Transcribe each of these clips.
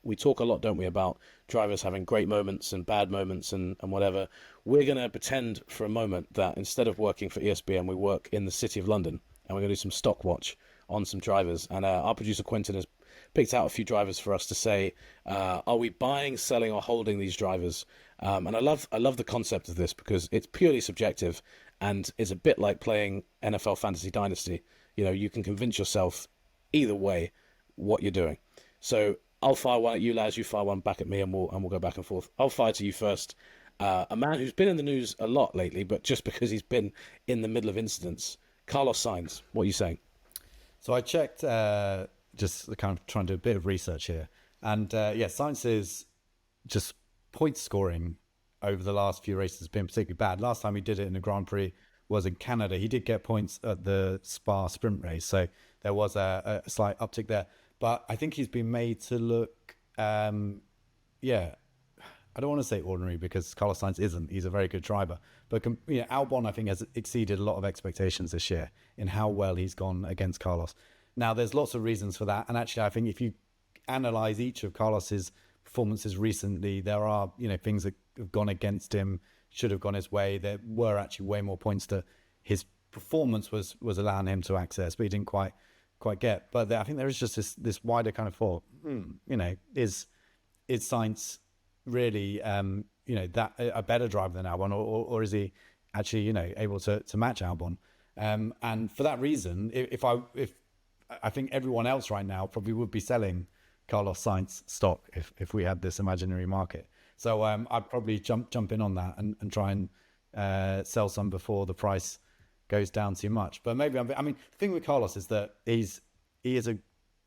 we talk a lot, don't we, about drivers having great moments and bad moments and whatever. We're going to pretend for a moment that instead of working for ESPN, we work in the City of London, and we're going to do some stock watch on some drivers. And our producer Quentin has picked out a few drivers for us to say, are we buying, selling, or holding these drivers? And I love the concept of this because it's purely subjective and it's a bit like playing NFL Fantasy Dynasty. You know, you can convince yourself either way what you're doing. So I'll fire one at you, Laz. You fire one back at me, and we'll go back and forth. I'll fire to you first. A man who's been in the news a lot lately, but just because he's been in the middle of incidents. Carlos Sainz. What are you saying? So I checked, just kind of trying to do a bit of research here, and Sainz is just point scoring over the last few races has been particularly bad. Last time he did it in the Grand Prix was in Canada. He did get points at the Spa sprint race, so there was a slight uptick there. But I think he's been made to look, I don't want to say ordinary because Carlos Sainz isn't. He's a very good driver. But Albon, I think, has exceeded a lot of expectations this year in how well he's gone against Carlos. Now, there's lots of reasons for that. And actually, I think if you analyse each of Carlos's performances recently, there are things that have gone against him, should have gone his way. There were actually way more points that his performance was allowing him to access, but he didn't quite get. But I think there is just this wider kind of thought. Is Sainz really that a better driver than Albon, or is he actually able to match Albon? And for that reason, if I think everyone else right now probably would be selling Carlos Sainz stock if we had this imaginary market. So I'd probably jump in on that and try and sell some before the price goes down too much. But maybe the thing with Carlos is that he is a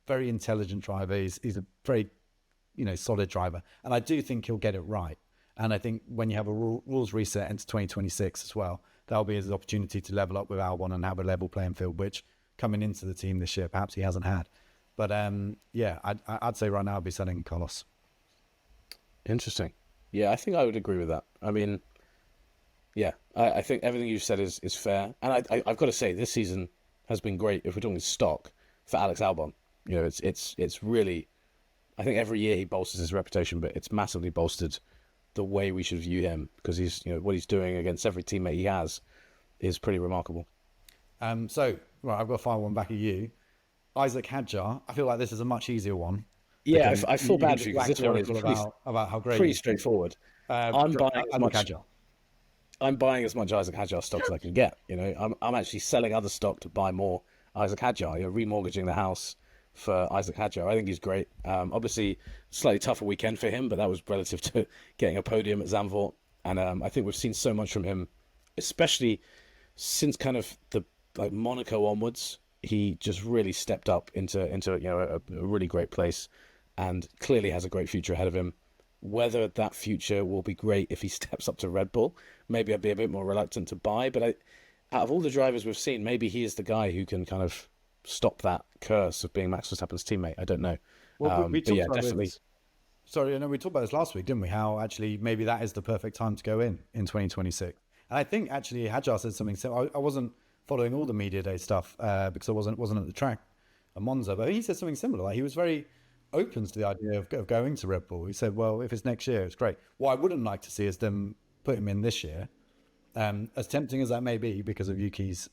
very intelligent driver. He's a very solid driver, and I do think he'll get it right. And I think when you have a rules reset into 2026 as well, that'll be his opportunity to level up with Albon and have a level playing field, which coming into the team this year perhaps he hasn't had. But I'd say right now I'd be selling Carlos. Interesting. Yeah, I think I would agree with that. I mean, yeah, I think everything you've said is fair. And I've got to say, this season has been great if we're talking stock for Alex Albon. It's really, I think every year he bolsters his reputation, but it's massively bolstered the way we should view him because he's, what he's doing against every teammate he has is pretty remarkable. I've got to fire one back at you. Isack Hadjar, I feel like this is a much easier one. Yeah, I feel bad for you because this one is about how great pretty straightforward. I'm buying as much Isack Hadjar stock as I can get. I'm actually selling other stock to buy more Isack Hadjar. Remortgaging the house for Isack Hadjar. I think he's great. Obviously, slightly tougher weekend for him, but that was relative to getting a podium at Zandvoort. And I think we've seen so much from him, especially since kind of the Monaco onwards. He just really stepped up into a really great place, and clearly has a great future ahead of him. Whether that future will be great if he steps up to Red Bull, maybe I'd be a bit more reluctant to buy. But out of all the drivers we've seen, maybe he is the guy who can kind of stop that curse of being Max Verstappen's teammate. I don't know. Well, we talked about definitely. We talked about this last week, didn't we? How actually maybe that is the perfect time to go in 2026. And I think actually Hadjar said something. So I wasn't following all the media day stuff because I wasn't at the track at Monza, but he said something similar. Like he was very open to the idea of going to Red Bull. He said, "Well, if it's next year, it's great." What I wouldn't like to see is them put him in this year. As tempting as that may be because of Yuki's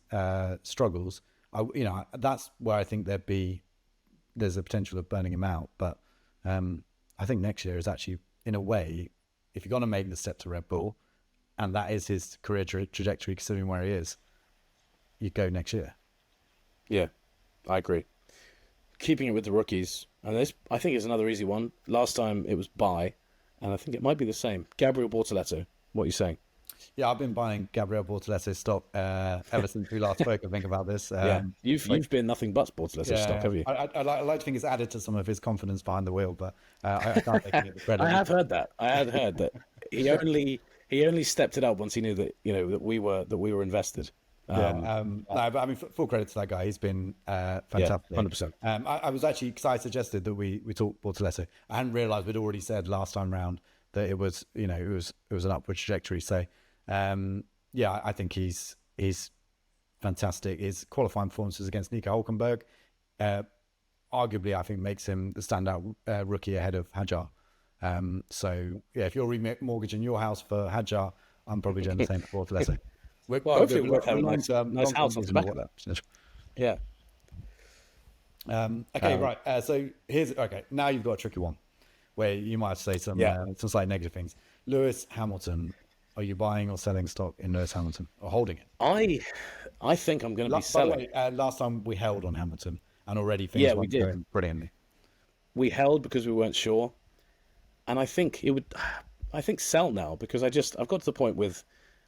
struggles, that's where I think there's a potential of burning him out. But I think next year is actually, in a way, if you're going to make the step to Red Bull, and that is his career trajectory considering where he is, you go next year. Yeah, I agree. Keeping it with the rookies, and this I think is another easy one. Last time it was buy, and I think it might be the same. Gabriel Bortoleto, what are you saying? Yeah, I've been buying Gabriel Bortoleto stock ever since we last spoke. I think about this. You've been nothing but Bortoleto stock, have you? I like to think it's added to some of his confidence behind the wheel, but I can't take any of the credit. I have heard that. He only stepped it up once he knew that that we were invested. But full credit to that guy. He's been fantastic. 100%. I was actually, because I suggested that we talk Bortoleto. I hadn't realised we'd already said last time round that it was an upward trajectory. So I think he's fantastic. His qualifying performances against Nico Hülkenberg, arguably I think makes him the standout rookie ahead of Hadjar. So yeah, if you're remortgaging your house for Hadjar, I'm probably doing the same for Bortoleto. Well, hopefully we'll have a nice house off the back of that. Yeah. Okay, right. So now you've got a tricky one where you might say some slightly negative things. Lewis Hamilton, are you buying or selling stock in Lewis Hamilton or holding it? I think I'm going to be selling. By the way, last time we held on Hamilton and already things weren't going brilliantly. We held because we weren't sure, and I think sell now because I've got to the point with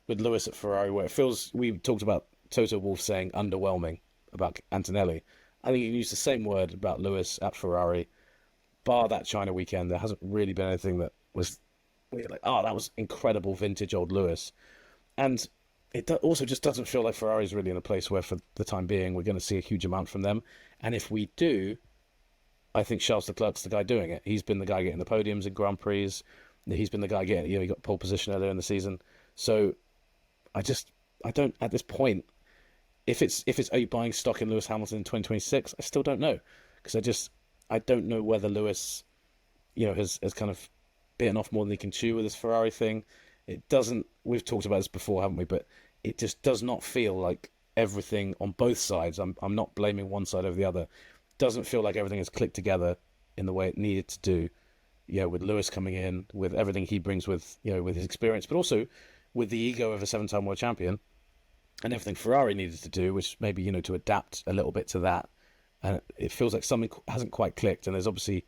Lewis at Ferrari where it feels, we talked about Toto Wolff saying underwhelming about Antonelli. I think you used the same word about Lewis at Ferrari. Bar that China weekend, there hasn't really been anything that was like, oh, that was incredible vintage old Lewis. And it also just doesn't feel like Ferrari's really in a place where for the time being we're going to see a huge amount from them. And if we do, I think Charles Leclerc's the guy doing it. He's been the guy getting the podiums in Grand Prix. He's been the guy getting, he got pole position earlier in the season. So I don't, at this point, if it's are you buying stock in Lewis Hamilton in 2026, I still don't know. Because I don't know whether Lewis, has kind of bitten off more than he can chew with this Ferrari thing. It doesn't, we've talked about this before, haven't we? But it just does not feel like everything on both sides, I'm not blaming one side over the other, doesn't feel like everything has clicked together in the way it needed to do. With Lewis coming in, with everything he brings with, with his experience, but also with the ego of a 7-time world champion and everything Ferrari needed to do, which maybe, to adapt a little bit to that. And it feels like something hasn't quite clicked. And there's obviously,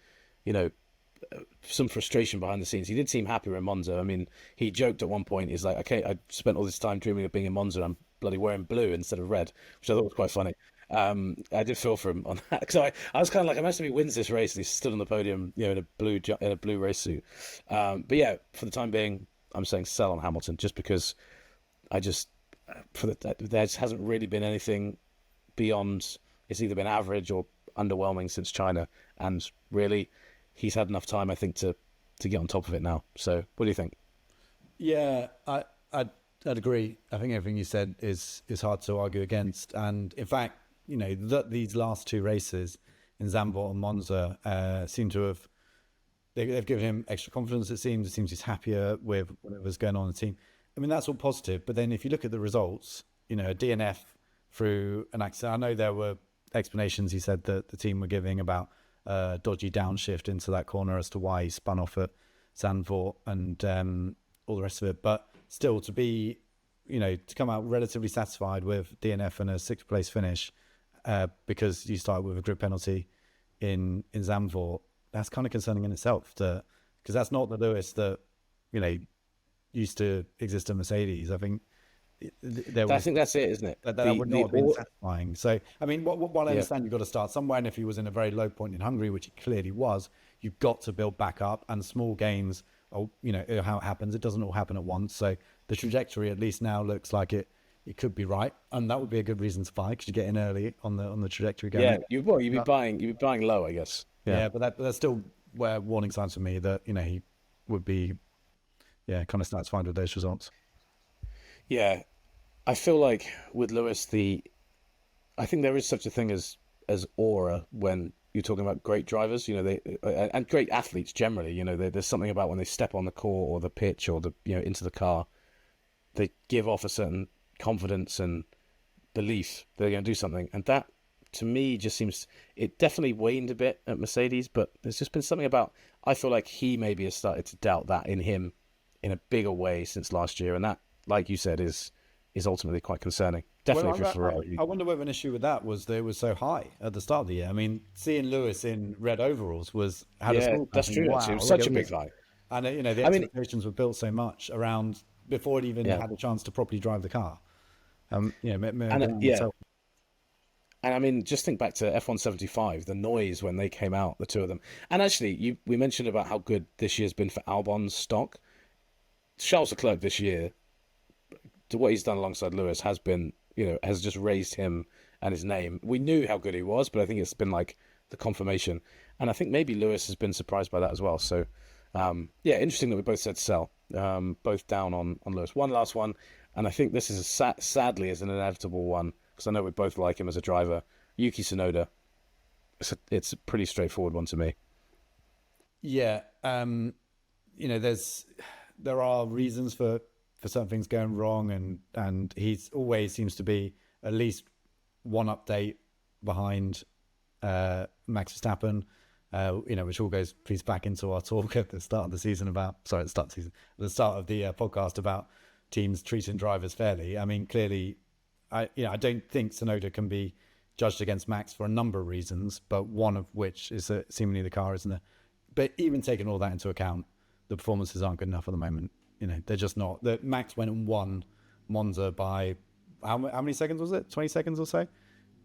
some frustration behind the scenes. He did seem happier in Monza. I mean, he joked at one point, he's like, okay, I spent all this time dreaming of being in Monza. I'm bloody wearing blue instead of red, which I thought was quite funny. I did feel for him on that. So I was kind of like, imagine if he wins this race and he's stood on the podium, in a blue race suit. But yeah, for the time being, I'm saying sell on Hamilton just because there just hasn't really been anything beyond. It's either been average or underwhelming since China, and really, he's had enough time, I think, to get on top of it now. So, what do you think? Yeah, I'd agree. I think everything you said is hard to argue against. And in fact, these last two races in Zandvoort and Monza seem to have they've given him extra confidence. It seems he's happier with whatever's going on in the team. I mean, that's all positive. But then if you look at the results, a DNF through an accident. I know there were explanations he said that the team were giving about dodgy downshift into that corner as to why he spun off at Zandvoort and all the rest of it. But still, to be, to come out relatively satisfied with DNF and a 6th place finish because you started with a grid penalty in Zandvoort, that's kind of concerning in itself. Because that's not the Lewis that, used to exist in Mercedes. I think I think that's it, isn't it? That would not have been satisfying. So, I mean, while I understand you've got to start somewhere, and if he was in a very low point in Hungary, which he clearly was, you've got to build back up, and small gains, how it happens. It doesn't all happen at once. So the trajectory, at least now, looks like it could be right, and that would be a good reason to buy because you get in early on the trajectory going. Yeah, you'd be buying low, I guess. Yeah, but that's still warning signs for me that he would be, kind of satisfied with those results. Yeah. I feel like with Lewis, I think there is such a thing as aura when you're talking about great drivers, and great athletes generally. There's something about when they step on the court or the pitch or into the car, they give off a certain confidence and belief they're going to do something, and that to me just seems it definitely waned a bit at Mercedes. But there's just been something about I feel like he maybe has started to doubt that in him in a bigger way since last year, and that, like you said, is ultimately quite concerning. Definitely for Ferrari. I wonder whether an issue with that was that it was so high at the start of the year. I mean, seeing Lewis in red overalls had a small. That's true. Wow, it was such a big guy. And the expectations were built so much around before it even had a chance to properly drive the car. And I mean, just think back to F175, the noise when they came out, the two of them. And actually, we mentioned about how good this year's been for Albon's stock. Charles Leclerc this year, to what he's done alongside Lewis, has been, has just raised him and his name. We knew how good he was, but I think it's been like the confirmation. And I think maybe Lewis has been surprised by that as well. So, interesting that we both said sell, both down on Lewis. One last one, and I think this is sadly is an inevitable one, because I know we both like him as a driver. Yuki Tsunoda. it's a pretty straightforward one to me. Yeah, there are reasons for certain things going wrong, and he's always seems to be at least one update behind Max Verstappen. Which all feeds back into our talk at the start of the season the start of the podcast about teams treating drivers fairly. I mean, clearly, I don't think Tsunoda can be judged against Max for a number of reasons, but one of which is that seemingly the car isn't there. But even taking all that into account, the performances aren't good enough at the moment. They're just not. Max went and won Monza by how many seconds was it? 20 seconds or so.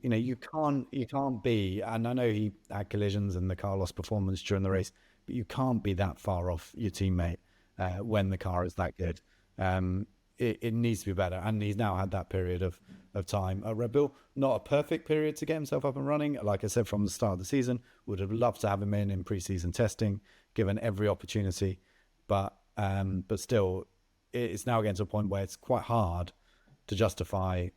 You can't be. And I know he had collisions and the car lost performance during the race, but you can't be that far off your teammate when the car is that good. It needs to be better, and he's now had that period of time at Red Bull. Not a perfect period to get himself up and running. Like I said from the start of the season, would have loved to have him in pre-season testing, given every opportunity. But still, it's now getting to a point where it's quite hard to justify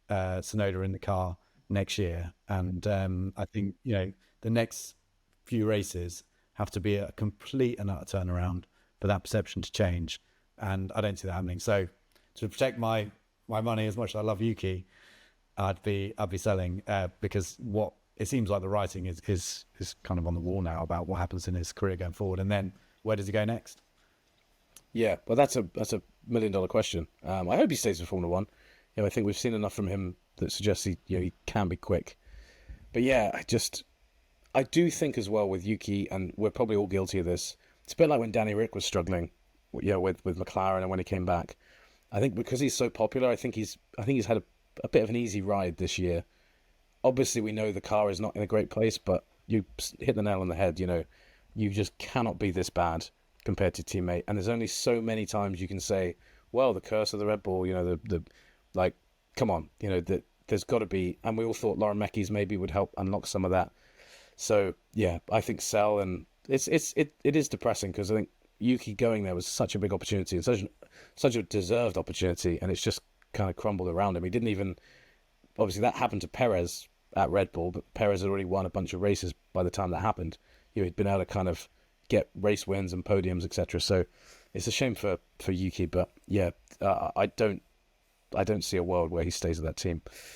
Tsunoda in the car next year. And I think the next few races have to be a complete and utter turnaround for that perception to change. And I don't see that happening. So to protect my money, as much as I love Yuki, I'd be selling because what it seems like the writing is kind of on the wall now about what happens in his career going forward, and then where does he go next? Yeah, well, that's a $1 million question. I hope he stays in Formula One. I think we've seen enough from him that suggests he can be quick. But yeah, I do think as well with Yuki, and we're probably all guilty of this. It's a bit like when Danny Rick was struggling, with McLaren, and when he came back. I think because he's so popular, I think he's had a bit of an easy ride this year. Obviously, we know the car is not in a great place, but you hit the nail on the head. You just cannot be this bad compared to teammate. And there's only so many times you can say, well, the curse of the Red Bull, come on, there's got to be. And we all thought Lauren Meckies maybe would help unlock some of that. So yeah, I think sell, and it is depressing because I think Yuki going there was such a big opportunity and such a deserved opportunity, and it's just kind of crumbled around him. He didn't even, obviously that happened to Perez at Red Bull, but Perez had already won a bunch of races by the time that happened. He'd been able to kind of get race wins and podiums, etc. So it's a shame for Yuki, but yeah, I don't see a world where he stays at that team.